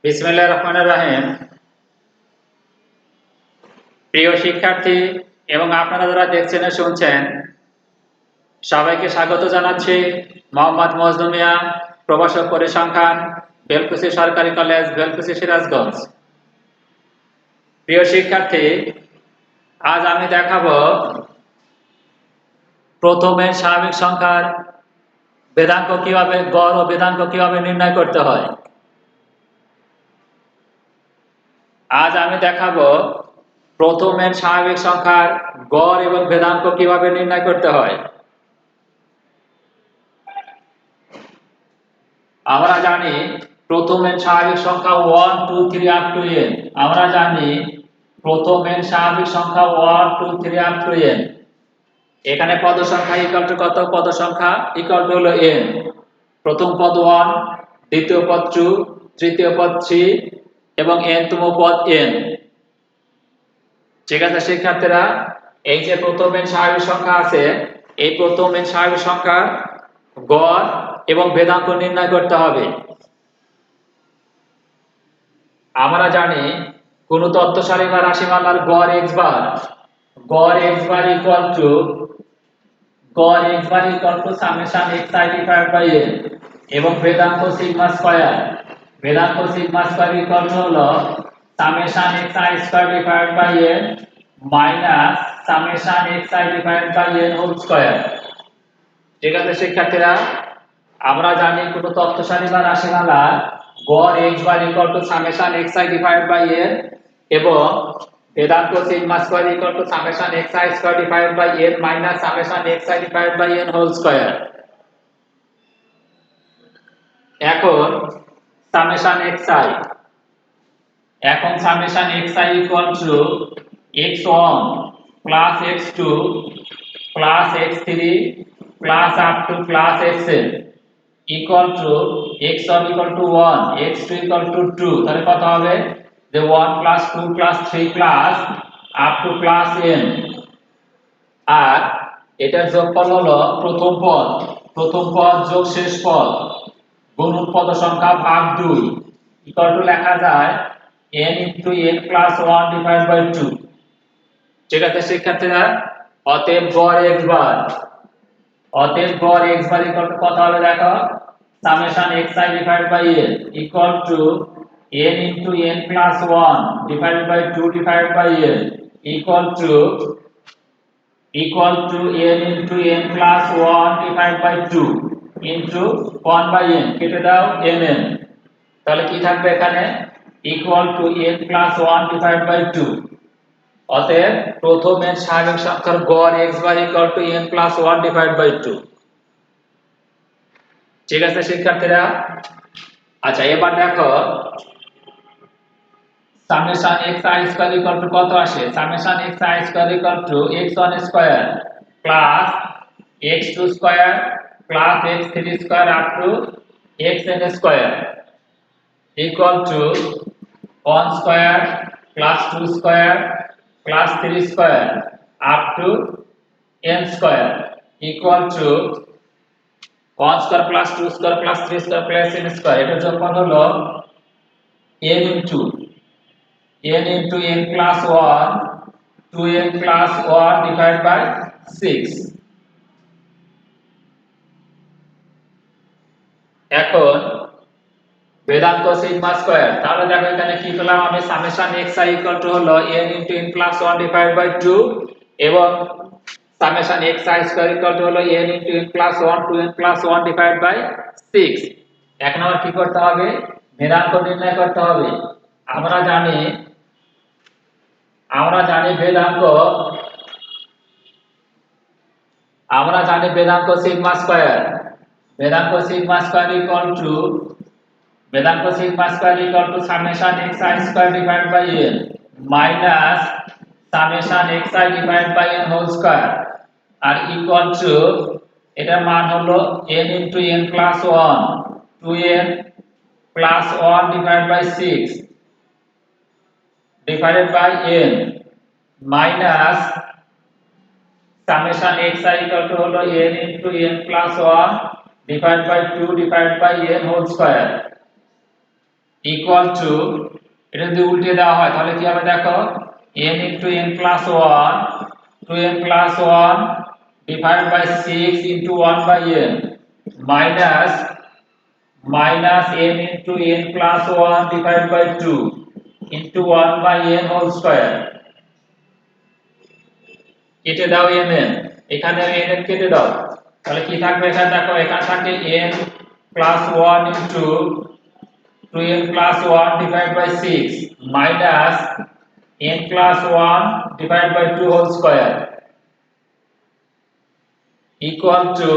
বিসমিল্লাহির রহমানির রহিম। প্রিয় শিক্ষার্থী এবং আপনারা যারা দেখছেন ও শুনছেন, সবাইকে স্বাগত জানাচ্ছি। মোহাম্মদ মজনু মিয়া, প্রভাষক পরিসংখ্যান, বেলকুচি সরকারি কলেজ, বেলকুচি, সিরাজগঞ্জ। প্রিয় শিক্ষার্থী, আজ আমি দেখাবো প্রথমে স্বাভাবিক সংখ্যার বেদাঙ্ক কিভাবে, গড় ও বেদাঙ্ক কিভাবে নির্ণয় করতে হয়। আজ আমি দেখাবো প্রথমে স্বাভাবিক সংখ্যার গড় এবং বেদাঙ্ক কিভাবে নির্ণয় করতে হয়। আমরা জানি প্রথমে স্বাভাবিক সংখ্যা 1 2 3 আপ টু n। আমরা জানি প্রথমে স্বাভাবিক সংখ্যা 1 2 3 আপ টু n। এখানে পদ সংখ্যা ইকুয়াল টু কত? পদ সংখ্যা ইকুয়াল টু হলো n। প্রথম পদ 1, দ্বিতীয় পদ 2, তৃতীয় পদ 3 এবং nতম পদ n। ঠিক আছে শিক্ষার্থীরা, এই যে প্রথমে স্বাভাবিক সংখ্যা আছে, এই প্রথমে স্বাভাবিক সংখ্যার গড় এবং ভেদাঙ্ক নির্ণয় করতে হবে। আমরা জানি কোন তত্ত্বসারি বা রাশিমালার গড় x bar equal to summation xi divided by n এবং ভেদাঙ্ক সিগমা স্কয়ার ইকুয়াল টু হলো summation xi square divided by n minus summation xi divided by n whole square. ঠিক আছে শিক্ষার্থীরা, আমরা জানি কোন তত্ত্বসারি বা রাশিমালার গড় x bar equal to summation xi divided by n এবং ভেদাঙ্ক sigma square equal to summation xi square divided by n minus summation xi divided by n whole square. এখন summation xi equal to x1 plus x2 plus x3 plus up to plus xn equal to x1 equal to 1, x2 equal to 2। তাহলে কত হবে? যে 1 plus 2 plus 3 plus up to plus n। আর এটার যোগফল হলো প্রথম পদ যোগ শেষ পদ গুণন পদ সংখ্যা ভাগ 2 ইকুয়াল টু লেখা যায় n into n plus 1 divided by 2। ঠিক আছে শিক্ষার্থীরা, অতএব গড় x বার ইকুয়াল টু কত হবে দেখো? Summation xi divided by n equal to n into n plus 1 divided by 2 divided by n equal to n into n plus 1 divided by 2 into 1 by n, কেটে দাও nn। তাহলে কি থাকবে এখানে? Equal to n plus 1 divided by 2। অতএব প্রথমে স্বাভাবিক সংখ্যার গড় x bar equal to n plus 1 divided by 2। ঠিক আছে শিক্ষার্থীরা, আচ্ছা এবার দেখো summation xi square equal to কত আসে? Summation xi square equal to x1 square plus x2 square plus x3 square up to xn square equal to 1 square plus 2 square plus 3 square up to n square equal to 1 square plus 2 square plus 3 square plus n square. এটার যোগফল হলো n into n plus 1 2n plus 1 divide by 6। এখন ভেদাঙ্ক sigma square, তাহলে দেখো এখানে কি পেলাম আমি? সামেশন xi ইকুয়াল টু হলো n into n plus 1 divide by 2 এবং summation xi square equal to হলো n into n plus 1 2n plus 1 divide by 6। এখন আমার কি করতে হবে? ভেদাঙ্ক নির্ণয় করতে হবে। আমরা জানি ভেদাঙ্ক sigma square equal to summation xi square divide by n minus summation xi divide by n whole square আর ইকুয়াল টু এটার মান হলো n into n plus 1 2n plus 1 divide by 6 divided by n minus summation xi equal to হলো n into n plus 1 divide by 2 divide by n whole square. Equal to, এটা যদি উল্টে দেওয়া হয় তাহলে কি হবে দেখো, n into n plus 1 2n plus 1 divided by 6 into 1 by n minus n into n plus 1 divided by 2 into 1 by n whole square। কেটে দাও n n, এখানে n n কেটে দাও, তাহলে কি থাকবে এখানে দেখো, এখানে থাকে n plus 1 into 2n plus 1 divided by 6 minus n plus 1 divided by 2 whole square equal to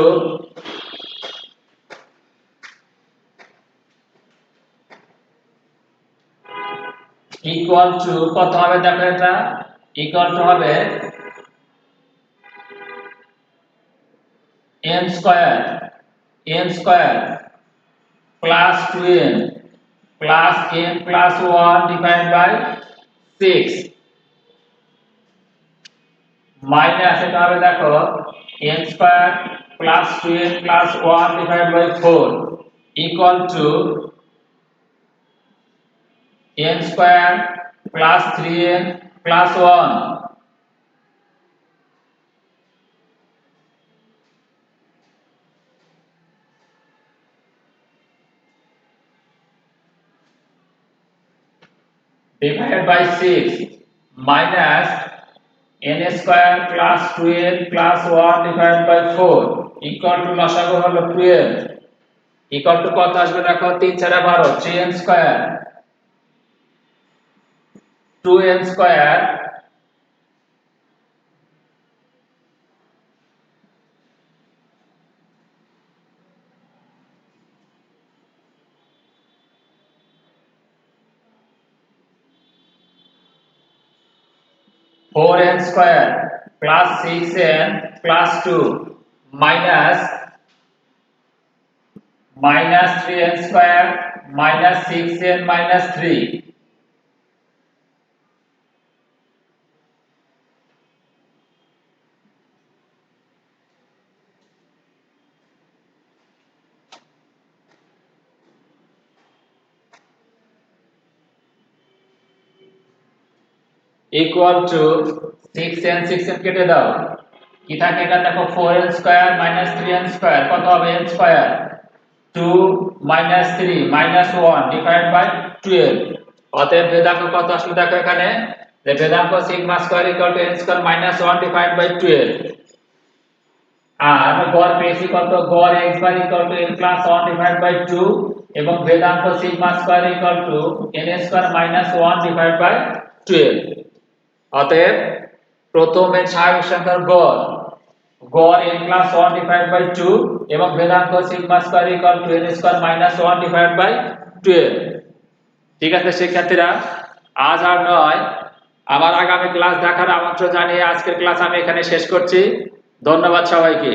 কত হবে দেখো, এটা ইকুয়াল টু হবে n square plus 2n plus n plus 1 divided by 6 minus এটা হবে দেখো n square plus 2n plus 1 divided by 4 equal to n square plus 3n plus 1 divided by 6 minus n square plus 2n plus 1 divided by 4 equal to লসাগু হলো 12 equal to কত আসবে দেখো, 3 4 12 3n square 2n square four n square plus 6n plus 2 minus 3n square minus 6n minus 3 equal to 6n কেটে দাও, কি থাকে এটা দেখো 4n square minus 3n square কত হবে, n square 2 minus 3 minus 1 divided by 12 অতএব ভেদাঙ্ক কত আসলে দেখো এখানে, যে ভেদাঙ্ক sigma square equal to n square minus 1 divide by 12 আর গড় পেয়েছি কত, গড় x bar equal to n plus 1 divide by 2 এবং ভেদাঙ্ক sigma square equal to n square minus 1 divide by 12। অতএব প্রথমে স্বাভাবিক সংখ্যার গড় n প্লাস 1 ডিভাইড বাই 2 এবং ভেদাঙ্ক sigma square equal to n square minus 1 divide by 12। ঠিক আছে শিক্ষার্থীরা, আজ আর নয়, আবার আগামী ক্লাস দেখার আমন্ত্রণ জানিয়ে আজকের ক্লাস আমি এখানে শেষ করছি। ধন্যবাদ সবাইকে।